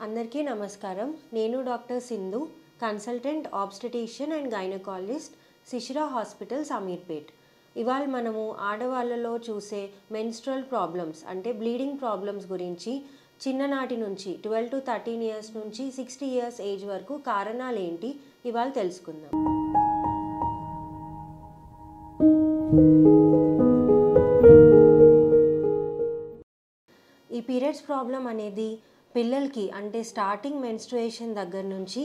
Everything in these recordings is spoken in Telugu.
అందరికీ నమస్కారం. నేను doctor Sindhu, consultant obstetrician and gynaecologist, Shishira hospital, Ameerpet. ఇవాళ మనము ఆడవాళ్ళలో చూసే మెన్స్ట్రల్ ప్రాబ్లమ్స్ అంటే బ్లీడింగ్ ప్రాబ్లమ్స్ గురించి చిన్ననాటి నుంచి 12 to 13 ఇయర్స్ నుంచి 60 ఇయర్స్ ఏజ్ వరకు కారణాలు ఏంటి ఇవాళ తెలుసుకుందాం. ఈ పీరియడ్స్ ప్రాబ్లం అనేది పిల్లలకి అంటే స్టార్టింగ్ మెన్స్ట్రుయేషన్ దగ్గర నుంచి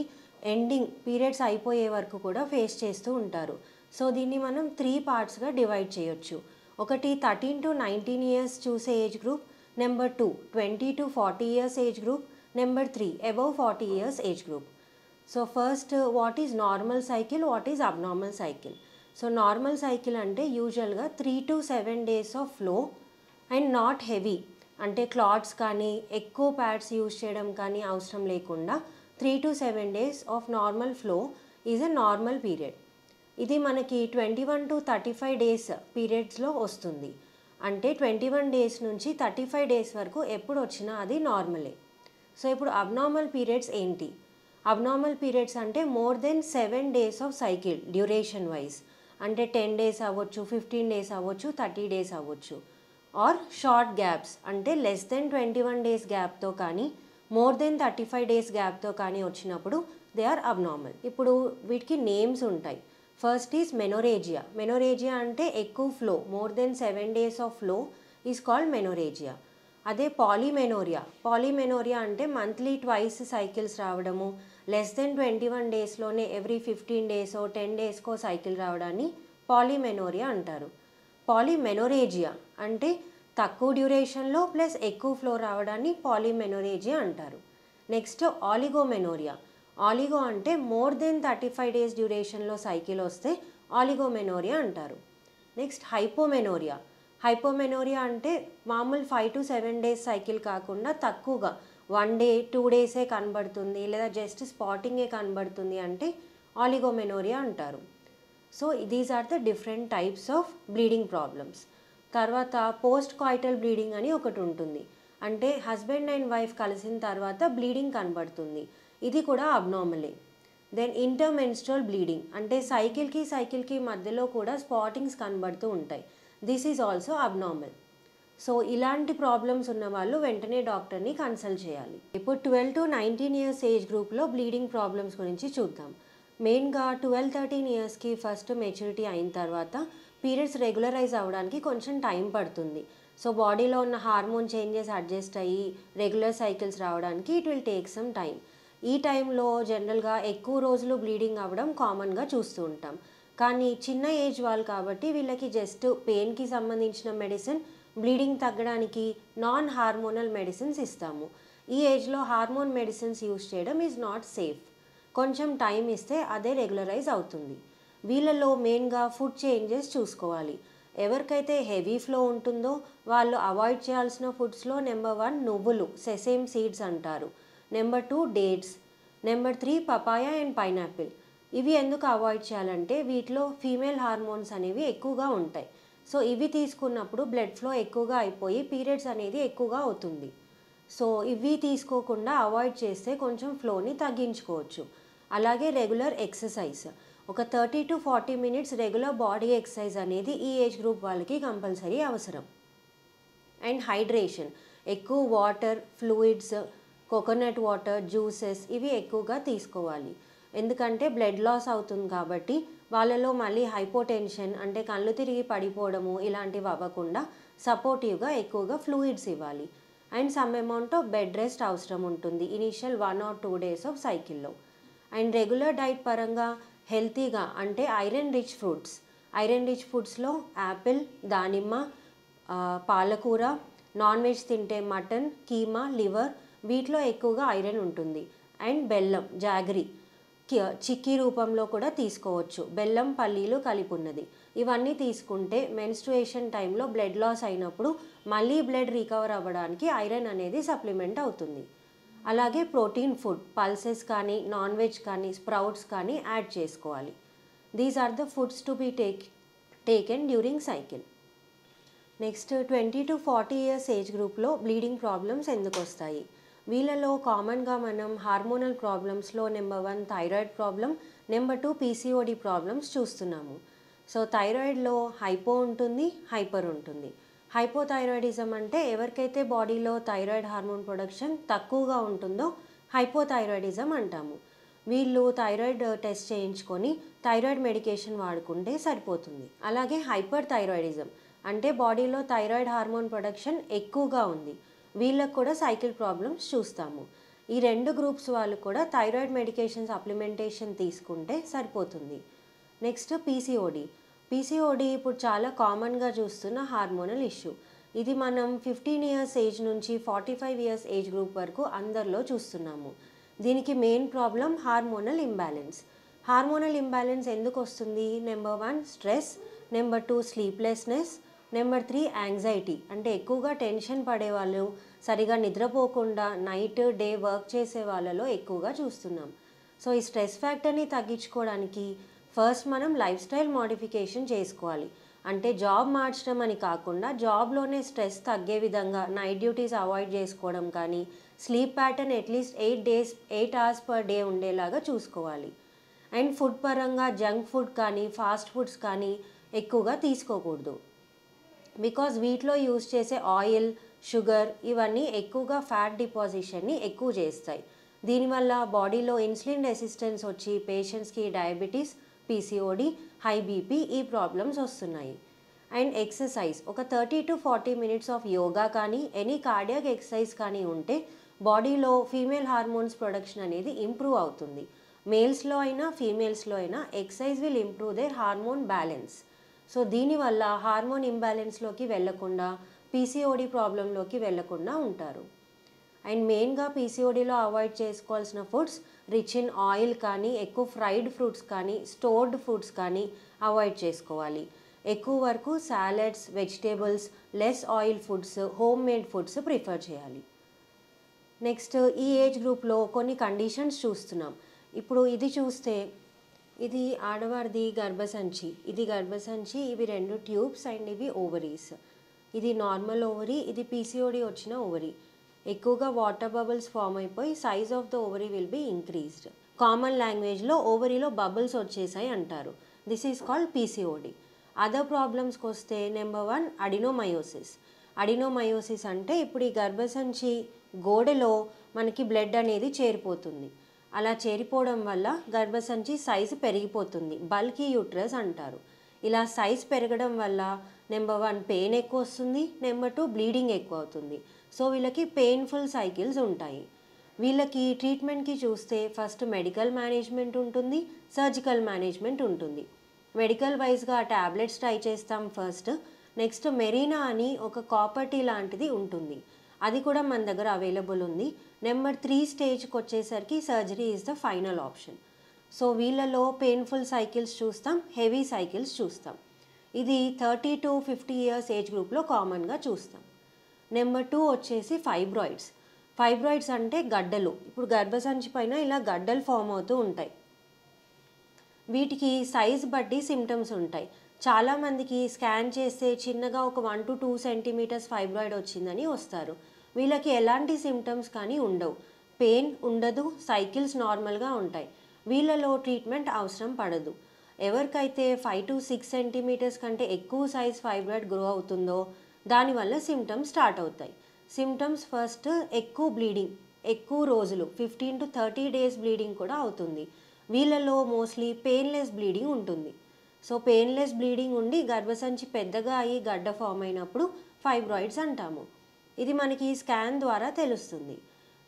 ఎండింగ్ పీరియడ్స్ అయిపోయే వరకు కూడా ఫేస్ చేస్తూ ఉంటారు. సో దీన్ని మనం 3 పార్ట్స్గా డివైడ్ చేయొచ్చు. ఒకటి 13 to 19 ఇయర్స్ చూసే age group, number 2 20 to 40 years age group, number 3 above 40 years age group. So first what is normal cycle, what is abnormal cycle. So normal cycle అంటే యూజువల్గా 3 to 7 days of flow and not heavy, అంటే క్లాత్స్ కానీ ఎక్కువ ప్యాడ్స్ యూజ్ చేయడం కానీ అవసరం లేకుండా 3 to 7 days of normal flow is a normal period. ఇది మనకి 21 to 35 డేస్ పీరియడ్స్లో వస్తుంది. అంటే 21 డేస్ నుంచి 35 డేస్ వరకు ఎప్పుడు వచ్చినా అది నార్మలే. సో ఇప్పుడు అబ్నార్మల్ పీరియడ్స్ ఏంటి? అబ్నార్మల్ పీరియడ్స్ అంటే more than 7 days of cycle duration wise, అంటే 10 డేస్ అవ్వచ్చు, 15 డేస్ అవ్వచ్చు, 30 డేస్ అవ్వచ్చు. ఆర్ షార్ట్ గ్యాప్స్ అంటే లెస్ దెన్ 21 డేస్ గ్యాప్తో కానీ మోర్ దెన్ 35 డేస్ గ్యాప్తో కానీ వచ్చినప్పుడు దే ఆర్ అబ్నార్మల్. ఇప్పుడు వీటికి నేమ్స్ ఉంటాయి. First is menorrhagia. మెనోరేజియా అంటే ఎక్కువ flow, more than 7 days of flow is called menorrhagia. అదే పాలిమెనోరియా. పాలిమెనోరియా అంటే మంత్లీ ట్వైస్ సైకిల్స్ రావడము, లెస్ దెన్ 21 డేస్లోనే ఎవ్రీ 15 డేసో 10 డేస్కో సైకిల్ రావడాన్ని పాలిమెనోరియా అంటారు. పాలిమెనోరేజియా అంటే తక్కువ డ్యూరేషన్లో ప్లస్ ఎక్కువ ఫ్లో రావడాన్ని పాలిమెనోరేజియా అంటారు. నెక్స్ట్ ఆలిగోమెనోరియా. ఆలిగో అంటే మోర్ దెన్ 35 డేస్ డ్యూరేషన్లో సైకిల్ వస్తే ఆలిగోమెనోరియా అంటారు. నెక్స్ట్ హైపోమెనోరియా. హైపోమెనోరియా అంటే మామూలు 5 to 7 డేస్ సైకిల్ కాకుండా తక్కువగా 1 day 2 డేసే కనబడుతుంది లేదా జస్ట్ స్పాటింగే కనబడుతుంది అంటే ఆలిగోమెనోరియా అంటారు. So these are the different types of bleeding problems. తర్వాత పోస్ట్ కాయిటల్ బ్లీడింగ్ అని ఒకటి ఉంటుంది. అంటే హస్బెండ్ అండ్ వైఫ్ కలిసిన తర్వాత బ్లీడింగ్ కనబడుతుంది, ఇది కూడా అబ్నార్మలే. దెన్ ఇంటర్మెన్స్ట్రల్ బ్లీడింగ్ అంటే సైకిల్కి మధ్యలో కూడా స్పాటింగ్స్ కనబడుతూ ఉంటాయి, this is also abnormal. So ఇలాంటి ప్రాబ్లమ్స్ ఉన్న వాళ్ళు వెంటనే డాక్టర్ని కన్సల్ట్ చేయాలి. ఇప్పుడు 12 to 19 ఇయర్స్ ఏజ్ గ్రూప్లో బ్లీడింగ్ ప్రాబ్లమ్స్ గురించి చూద్దాం. మెయిన్గా 12-13 ఇయర్స్కి ఫస్ట్ మెచ్యూరిటీ అయిన తర్వాత పీరియడ్స్ రెగ్యులరైజ్ అవ్వడానికి కొంచెం టైం పడుతుంది. సో బాడీలో ఉన్న హార్మోన్ చేంజెస్ అడ్జస్ట్ అయ్యి రెగ్యులర్ సైకిల్స్ రావడానికి it will take some time. ఈ టైంలో జనరల్గా ఎక్కువ రోజులు బ్లీడింగ్ అవ్వడం కామన్గా చూస్తూ ఉంటాం. కానీ చిన్న ఏజ్ వాళ్ళు కాబట్టి వీళ్ళకి జస్ట్ పెయిన్కి సంబంధించిన మెడిసిన్, బ్లీడింగ్ తగ్గడానికి నాన్ హార్మోనల్ మెడిసిన్స్ ఇస్తాము. ఈ ఏజ్లో హార్మోన్ మెడిసిన్స్ యూజ్ చేయడం ఈజ్ నాట్ సేఫ్. కొంచెం టైం ఇస్తే అదే రెగ్యులరైజ్ అవుతుంది. వీళ్ళలో మెయిన్గా ఫుడ్ చేంజెస్ చూసుకోవాలి. ఎవరికైతే హెవీ ఫ్లో ఉంటుందో వాళ్ళు అవాయిడ్ చేయాల్సిన ఫుడ్స్లో నెంబర్ 1 నువ్వులు, సెసేమ్ సీడ్స్ అంటారు. Number 2 dates, number 3 papaya and pineapple. ఇవి ఎందుకు అవాయిడ్ చేయాలంటే వీటిలో ఫీమేల్ హార్మోన్స్ అనేవి ఎక్కువగా ఉంటాయి. సో ఇవి తీసుకున్నప్పుడు బ్లడ్ ఫ్లో ఎక్కువగా అయిపోయి పీరియడ్స్ అనేది ఎక్కువగా అవుతుంది. సో ఇవి తీసుకోకుండా అవాయిడ్ చేస్తే కొంచెం ఫ్లోని తగ్గించుకోవచ్చు. అలాగే రెగ్యులర్ ఎక్సర్సైజ్, ఒక 30 to 40 minutes regular body exercise అనేది ఈ ఏజ్ గ్రూప్ వాళ్ళకి కంపల్సరీ అవసరం. అండ్ హైడ్రేషన్, ఎక్కువ water, fluids, coconut water, juices ఇవి ఎక్కువగా తీసుకోవాలి. ఎందుకంటే బ్లడ్ లాస్ అవుతుంది కాబట్టి వాళ్ళలో మళ్ళీ హైపోటెన్షన్ అంటే కళ్ళు తిరిగి పడిపోవడము ఇలాంటివి అవ్వకుండా సపోర్టివ్గా ఎక్కువగా ఫ్లూయిడ్స్ ఇవ్వాలి. And some amount of bed rest అవసరం ఉంటుంది ఇనీషియల్ 1 or 2 డేస్ ఆఫ్ సైకిల్లో. అండ్ రెగ్యులర్ డైట్ పరంగా హెల్తీగా అంటే ఐరన్ రిచ్ ఫుడ్స్లో యాపిల్, దానిమ్మ, పాలకూర, నాన్ వెజ్ తింటే మటన్, కీమా, లివర్ వీటిలో ఎక్కువగా ఐరన్ ఉంటుంది. అండ్ బెల్లం, జాగరీ, చిక్కీ రూపంలో కూడా తీసుకోవచ్చు, బెల్లం పల్లీలు కలిపి ఉన్నది. ఇవన్నీ తీసుకుంటే మెన్స్ట్రుయేషన్ టైంలో బ్లడ్ లాస్ అయినప్పుడు మళ్ళీ బ్లడ్ రికవర్ అవ్వడానికి ఐరన్ అనేది సప్లిమెంట్ అవుతుంది. అలాగే ప్రోటీన్ ఫుడ్, పల్సెస్ కానీ నాన్ వెజ్ కానీ స్ప్రౌట్స్ కానీ యాడ్ చేసుకోవాలి. These are the foods to be taken during cycle. Next 20 to 40 years age గ్రూప్లో బ్లీడింగ్ ప్రాబ్లమ్స్ ఎందుకు వస్తాయి? వీళ్ళలో కామన్గా మనం హార్మోనల్ ప్రాబ్లమ్స్లో number 1 thyroid problem, number 2 PCOD problems చూస్తున్నాము. సో థైరాయిడ్లో హైపో ఉంటుంది, హైపర్ ఉంటుంది. హైపోథైరాయిడిజం అంటే ఎవరికైతే బాడీలో థైరాయిడ్ హార్మోన్ ప్రొడక్షన్ తక్కువగా ఉంటుందో హైపోథైరాయిడిజం అంటాము. వీళ్ళు థైరాయిడ్ టెస్ట్ చేయించుకొని థైరాయిడ్ మెడికేషన్ వాడుకుంటే సరిపోతుంది. అలాగే హైపర్ థైరాయిడిజం అంటే బాడీలో థైరాయిడ్ హార్మోన్ ప్రొడక్షన్ ఎక్కువగా ఉంది. వీళ్ళకు కూడా సైకిల్ ప్రాబ్లమ్స్ చూస్తాము. ఈ 2 గ్రూప్స్ వాళ్ళు కూడా థైరాయిడ్ మెడికేషన్ సప్లిమెంటేషన్ తీసుకుంటే సరిపోతుంది. Next PCOD. పీసీఓడి ఇప్పుడు చాలా కామన్గా చూస్తున్న హార్మోనల్ ఇష్యూ. ఇది మనం 15 ఇయర్స్ ఏజ్ నుంచి 45 ఇయర్స్ ఏజ్ గ్రూప్ వరకు అందరిలో చూస్తున్నాము. దీనికి main problem hormonal imbalance. Hormonal imbalance ఎందుకు వస్తుంది? Number 1 stress, number 2 sleeplessness, number 3 anxiety అంటే ఎక్కువగా టెన్షన్ పడేవాళ్ళు, సరిగా నిద్రపోకుండా నైట్ డే వర్క్ చేసే వాళ్ళలో ఎక్కువగా చూస్తున్నాం. సో ఈ స్ట్రెస్ ఫ్యాక్టర్ని తగ్గించుకోవడానికి ఫస్ట్ మనం లైఫ్ స్టైల్ మోడిఫికేషన్ చేసుకోవాలి. అంటే జాబ్ మార్చడం అని కాకుండా జాబ్లోనే స్ట్రెస్ తగ్గే విధంగా నైట్ డ్యూటీస్ అవాయిడ్ చేసుకోవడం కానీ, sleep pattern at least 8 hours per day ఉండేలాగా చూసుకోవాలి. అండ్ ఫుడ్ పరంగా జంక్ ఫుడ్ కానీ ఫాస్ట్ ఫుడ్స్ కానీ ఎక్కువగా తీసుకోకూడదు. బికాజ్ వీటిలో యూజ్ చేసే ఆయిల్, షుగర్ ఇవన్నీ ఎక్కువగా ఫ్యాట్ డిపాజిషన్ని ఎక్కువ చేస్తాయి. దీనివల్ల బాడీలో ఇన్సులిన్ రెసిస్టెన్స్ వచ్చి పేషెంట్స్కి డయాబెటీస్, పీసీఓడి, హై బీపీ ఈ ప్రాబ్లమ్స్ వస్తున్నాయి. అండ్ ఎక్సర్సైజ్ ఒక 30 to 40 మినిట్స్ ఆఫ్ యోగా కానీ ఎనీ కార్డియాక్ ఎక్సర్సైజ్ కానీ ఉంటే బాడీలో ఫీమేల్ హార్మోన్స్ ప్రొడక్షన్ అనేది ఇంప్రూవ్ అవుతుంది. మేల్స్లో అయినా ఫీమేల్స్లో అయినా exercise will improve their hormone balance. So దీనివల్ల హార్మోన్ ఇంబ్యాలెన్స్లోకి వెళ్లకుండా పీసీఓడి ప్రాబ్లంలోకి వెళ్లకుండా ఉంటారు. అండ్ మెయిన్గా పీసీఓడిలో అవాయిడ్ చేసుకోవాల్సిన ఫుడ్స్ రిచ్ ఇన్ ఆయిల్ కానీ, ఎక్కువ ఫ్రైడ్ ఫ్రూట్స్ కానీ, స్టోర్డ్ ఫుడ్స్ కానీ అవాయిడ్ చేసుకోవాలి. ఎక్కువ వరకు salads, vegetables, less oil foods, home made foods prefer చేయాలి. నెక్స్ట్ ఈ ఏజ్ గ్రూప్లో కొన్ని కండిషన్స్ చూస్తున్నాం. ఇప్పుడు ఇది చూస్తే ఇది ఆడవారిది గర్భసంచి, ఇది గర్భసంచి, ఇవి 2 ట్యూబ్స్ అండ్ ఇవి ఓవరీస్. ఇది నార్మల్ ఓవరీ, ఇది పీసీఓడి వచ్చిన ఓవరీ. ఎక్కువగా వాటర్ బబుల్స్ ఫామ్ అయిపోయి size of the ovary will be increased. Common లాంగ్వేజ్లో ఓవరీలో బబుల్స్ వచ్చేసాయి అంటారు. This is called PCOD. Other ప్రాబ్లమ్స్కి వస్తే నెంబర్ 1 అడినోమయోసిస్. అడినోమయోసిస్ అంటే ఇప్పుడు ఈ గర్భసంచి గోడలో మనకి బ్లడ్ అనేది చేరిపోతుంది. అలా చేరిపోవడం వల్ల గర్భసంచి సైజు పెరిగిపోతుంది, బల్కీ యూట్రస్ అంటారు. ఇలా సైజ్ పెరగడం వల్ల నెంబర్ 1 పెయిన్ ఎక్కువ వస్తుంది, నెంబర్ 2 బ్లీడింగ్ ఎక్కువ అవుతుంది. సో వీళ్ళకి పెయిన్ఫుల్ సైకిల్స్ ఉంటాయి. వీళ్ళకి ట్రీట్మెంట్కి చూస్తే ఫస్ట్ మెడికల్ మేనేజ్మెంట్ ఉంటుంది, సర్జికల్ మేనేజ్మెంట్ ఉంటుంది. మెడికల్ వైజ్గా ట్యాబ్లెట్స్ ట్రై చేస్తాం ఫస్ట్. నెక్స్ట్ మెరీనా అని ఒక కాపర్ టీ లాంటిది ఉంటుంది, అది కూడా మన దగ్గర అవైలబుల్ ఉంది. నెంబర్ 3 స్టేజ్కి వచ్చేసరికి surgery is the final option. So వీళ్ళలో పెయిన్ఫుల్ సైకిల్స్ చూస్తాం, హెవీ సైకిల్స్ చూస్తాం. ఇది 30 to 50 ఇయర్స్ ఏజ్ గ్రూప్లో కామన్గా చూస్తాం. నెంబర్ 2 వచ్చేసి ఫైబ్రాయిడ్స్. ఫైబ్రాయిడ్స్ అంటే గడ్డలు. ఇప్పుడు గర్భసంచి పైన ఇలా గడ్డలు ఫామ్ అవుతూ ఉంటాయి. వీటికి సైజ్ బట్టి సిమ్టమ్స్ ఉంటాయి. చాలామందికి స్కాన్ చేస్తే చిన్నగా ఒక 1 to 2 సెంటీమీటర్స్ ఫైబ్రాయిడ్ వచ్చిందని వస్తారు. వీళ్ళకి ఎలాంటి సిమ్టమ్స్ కానీ ఉండవు, పెయిన్ ఉండదు, సైకిల్స్ నార్మల్గా ఉంటాయి. వీళ్ళలో ట్రీట్మెంట్ అవసరం పడదు. ఎవరికైతే 5 to 6 సెంటీమీటర్స్ కంటే ఎక్కువ సైజ్ ఫైబ్రాయిడ్ గ్రో అవుతుందో దానివల్ల సిమ్టమ్స్ స్టార్ట్ అవుతాయి. సిమ్టమ్స్ ఫస్ట్ ఎక్కువ బ్లీడింగ్, ఎక్కువ రోజులు 15 to 30 డేస్ బ్లీడింగ్ కూడా అవుతుంది. వీళ్ళలో మోస్ట్లీ పెయిన్లెస్ బ్లీడింగ్ ఉంటుంది. సో పెయిన్లెస్ బ్లీడింగ్ ఉండి గర్భసంచి పెద్దగా అయ్యి గడ్డ ఫామ్ అయినప్పుడు ఫైబ్రాయిడ్స్ అంటాము. ఇది మనకి స్కాన్ ద్వారా తెలుస్తుంది.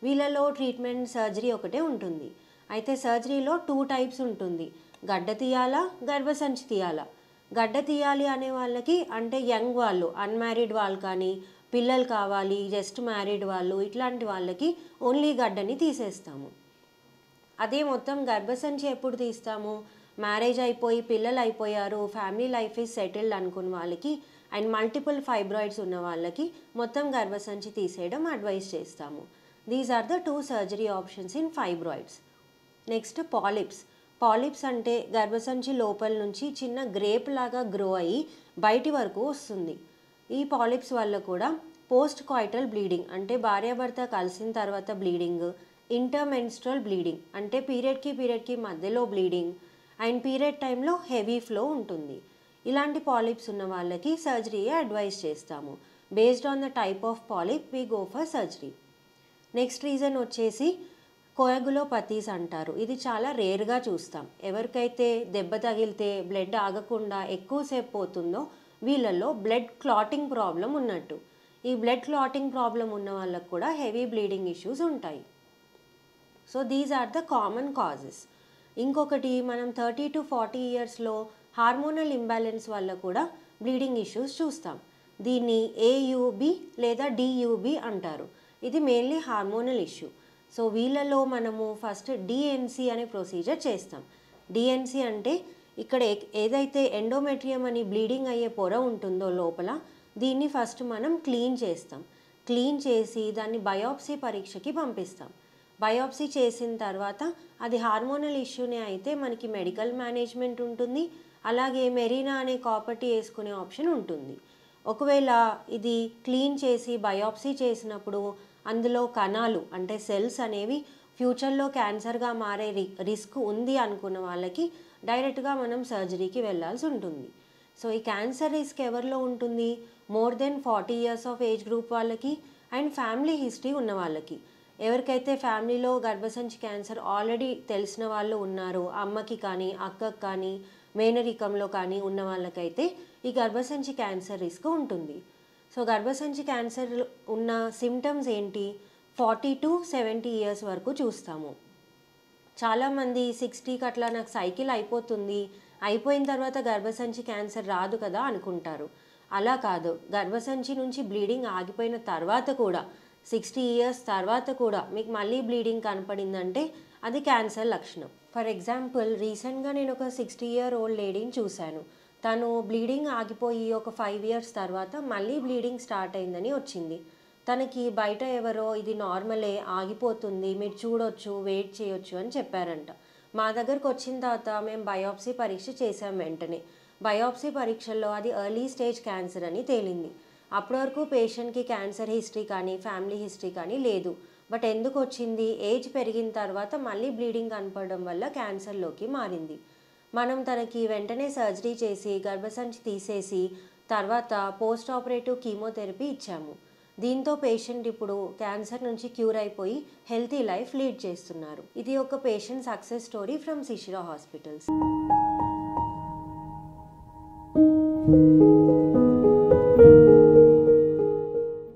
వీళ్ళలో ట్రీట్మెంట్ సర్జరీ ఒకటే ఉంటుంది. అయితే సర్జరీలో 2 టైప్స్ ఉంటుంది, గడ్డ తీయాలా, గర్భసంచి తీయాలా. గడ్డ తీయాలి అనే వాళ్ళకి అంటే యంగ్ వాళ్ళు, అన్మ్యారీడ్ వాళ్ళు కానీ, పిల్లలు కావాలి, జస్ట్ మ్యారీడ్ వాళ్ళు, ఇట్లాంటి వాళ్ళకి ఓన్లీ గడ్డని తీసేస్తాము. అదే మొత్తం గర్భసంచి ఎప్పుడు తీస్తాము? మ్యారేజ్ అయిపోయి పిల్లలు అయిపోయారు, ఫ్యామిలీ లైఫ్ ఈజ్ సెటిల్డ్ అనుకున్న వాళ్ళకి అండ్ మల్టిపుల్ ఫైబ్రాయిడ్స్ ఉన్న వాళ్ళకి మొత్తం గర్భసంచి తీసేయడం అడ్వైస్ చేస్తాము. These are the 2 surgery options in fibroids. Next polyps. Polyps అంటే గర్భసంచి లోపల నుంచి చిన్న గ్రేప్ లాగా గ్రో అయ్యి బయటి వరకు వస్తుంది. ఈ పాలిప్స్ వల్ల కూడా పోస్ట్ కాయిటల్ బ్లీడింగ్ అంటే భార్యాభర్త కలిసిన తర్వాత బ్లీడింగ్, ఇంటర్మెన్స్ట్రల్ బ్లీడింగ్ అంటే పీరియడ్కి మధ్యలో బ్లీడింగ్, అండ్ పీరియడ్ టైంలో హెవీ ఫ్లో ఉంటుంది. ఇలాంటి పాలిప్స్ ఉన్న వాళ్ళకి సర్జరీయే అడ్వైస్ చేస్తాము. Based on the type of polyp we go for surgery. Next reason వచ్చేసి కోయాగులోపతీస్ అంటారు. ఇది చాలా రేర్గా చూస్తాం. ఎవరికైతే దెబ్బ తగిలితే బ్లడ్ ఆగకుండా ఎక్కువసేపు పోతుందో వీళ్ళల్లో బ్లడ్ క్లాటింగ్ ప్రాబ్లం ఉన్నట్టు. ఈ బ్లడ్ క్లాటింగ్ ప్రాబ్లం ఉన్న వాళ్ళకు కూడా హెవీ బ్లీడింగ్ ఇష్యూస్ ఉంటాయి. So these are the common causes. ఇంకొకటి మనం 30 to 40 ఇయర్స్లో హార్మోనల్ ఇంబ్యాలెన్స్ వల్ల కూడా బ్లీడింగ్ ఇష్యూస్ చూస్తాం. దీన్ని ఏయుబి లేదా డియుబి అంటారు. ఇది మెయిన్లీ హార్మోనల్ ఇష్యూ. సో వీళ్ళలో మనము ఫస్ట్ డిఎన్సి అనే ప్రొసీజర్ చేస్తాం. డిఎన్సి అంటే ఇక్కడ ఏదైతే ఎండోమెట్రియం అని బ్లీడింగ్ అయ్యే పొర ఉంటుందో లోపల, దీన్ని ఫస్ట్ మనం క్లీన్ చేస్తాం. క్లీన్ చేసి దాన్ని బయాప్సీ పరీక్షకి పంపిస్తాం. బయాప్సీ చేసిన తర్వాత అది హార్మోనల్ ఇష్యూనే అయితే మనకి మెడికల్ మేనేజ్మెంట్ ఉంటుంది, అలాగే మెరీనా అనే కాపర్టీ వేసుకునే ఆప్షన్ ఉంటుంది. ఒకవేళ ఇది క్లీన్ చేసి బయాప్సీ చేసినప్పుడు అందులో కణాలు అంటే సెల్స్ అనేవి ఫ్యూచర్లో క్యాన్సర్గా మారే రిస్క్ ఉంది అనుకున్న వాళ్ళకి డైరెక్ట్గా మనం సర్జరీకి వెళ్ళాల్సి ఉంటుంది. సో ఈ క్యాన్సర్ రిస్క్ ఎవరిలో ఉంటుంది? More than 40 years of age group వాళ్ళకి అండ్ ఫ్యామిలీ హిస్టరీ ఉన్న వాళ్ళకి. ఎవరికైతే ఫ్యామిలీలో గర్భసంచి క్యాన్సర్ ఆల్రెడీ తెలిసిన వాళ్ళు ఉన్నారో, అమ్మకి కానీ అక్కకి కానీ మేనరికంలో కానీ ఉన్న వాళ్ళకైతే ఈ గర్భసంచి క్యాన్సర్ రిస్క్ ఉంటుంది. సో గర్భసంచి క్యాన్సర్ ఉన్న సిమ్టమ్స్ ఏంటి? 40 to 70 ఇయర్స్ వరకు చూస్తాము. చాలామంది 60కి అట్లా నాకు సైకిల్ అయిపోతుంది, అయిపోయిన తర్వాత గర్భసంచి క్యాన్సర్ రాదు కదా అనుకుంటారు. అలా కాదు. గర్భసంచి నుంచి బ్లీడింగ్ ఆగిపోయిన తర్వాత కూడా 60 ఇయర్స్ తర్వాత కూడా మీకు మళ్ళీ బ్లీడింగ్ కనపడిందంటే అది క్యాన్సర్ లక్షణం. ఫర్ ఎగ్జాంపుల్ రీసెంట్గా నేను ఒక 60 year old లేడీని చూశాను. తను బ్లీడింగ్ ఆగిపోయి ఒక 5 ఇయర్స్ తర్వాత మళ్ళీ బ్లీడింగ్ స్టార్ట్ అయిందని వచ్చింది. తనకి బయట ఎవరో ఇది నార్మలే, ఆగిపోతుంది, మీరు చూడొచ్చు, వెయిట్ చేయొచ్చు అని చెప్పారంట. మా దగ్గరకు వచ్చిన తర్వాత మేము బయాప్సీ పరీక్ష చేసాం. వెంటనే బయాప్సీ పరీక్షల్లో అది ఎర్లీ స్టేజ్ క్యాన్సర్ అని తేలింది. అప్పటి వరకు పేషెంట్కి క్యాన్సర్ హిస్టరీ కానీ ఫ్యామిలీ హిస్టరీ కానీ లేదు. బట్ ఎందుకు వచ్చింది? ఏజ్ పెరిగిన తర్వాత మళ్ళీ బ్లీడింగ్ కనపడడం వల్ల క్యాన్సర్లోకి మారింది. మనం తనకి వెంటనే సర్జరీ చేసి గర్భసంచి తీసేసి తర్వాత పోస్ట్ ఆపరేటివ్ కీమోథెరపీ ఇచ్చాము. దీంతో పేషెంట్ ఇప్పుడు క్యాన్సర్ నుంచి క్యూర్ అయిపోయి హెల్తీ లైఫ్ లీడ్ చేస్తున్నారు. ఇది ఒక patient success story from Shishira hospitals.